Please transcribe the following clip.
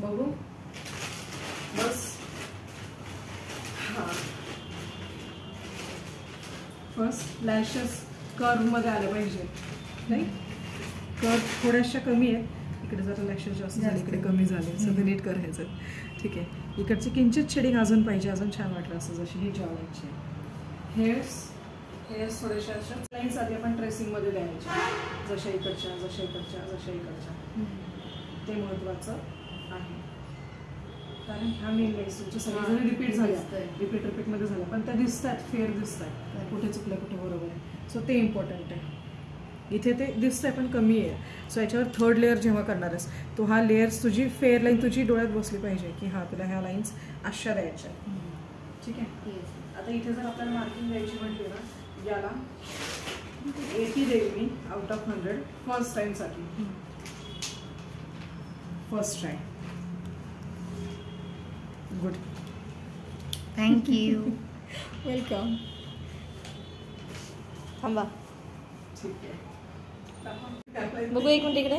बघू बस. हां first lashes कर्वमध्ये आले पाहिजे नाही. कर्व थोड्याशा कमी आहेत. इकडे जरा लॅशेस जास्त झाले, इकडे कमी झाले. सगळं नीट करायचं. ठीक आहे. इकडची किंचित शेडिंग अजून पाहिजे, अजून छान वाटलं असं. जशी ही जॉलाची हेअर्स थोड्याशा अशा लाईन्स आधी आपण ट्रेसिंगमध्ये द्यायच्या. जशा इकडच्या जशा इकडच्या जशा इकडच्या. ते महत्त्वाचं आहे. कारण ह्या मेन लाईन्स तुमच्या सगळ्या रिपीट झाल्या, रिपीटमध्ये झाल्या, पण त्या दिसतात, फेअर दिसतात. कुठे चुकलं कुठे बरोबर आहे. सो ते इम्पॉर्टंट आहे. इथे ते दिसतंय पण कमी आहे. सो याच्यावर थर्ड लेअर जेव्हा करणार आहेस तो हा लेअर्स तुझी फेअर लाईन तुझी डोळ्यात बसली पाहिजे की हां तुला ह्या लाईन्स अशा द्यायच्या. ठीक आहे. आता इथे जर आपल्याला मार्किंग द्यायची म्हटली ना, याला 80 देईल मी आउट ऑफ 100 फर्स्ट टाईमसाठी. First try. Good. Thank you. Welcome. थांबा ठीक आहे. बघू एक मिनिट इकडे.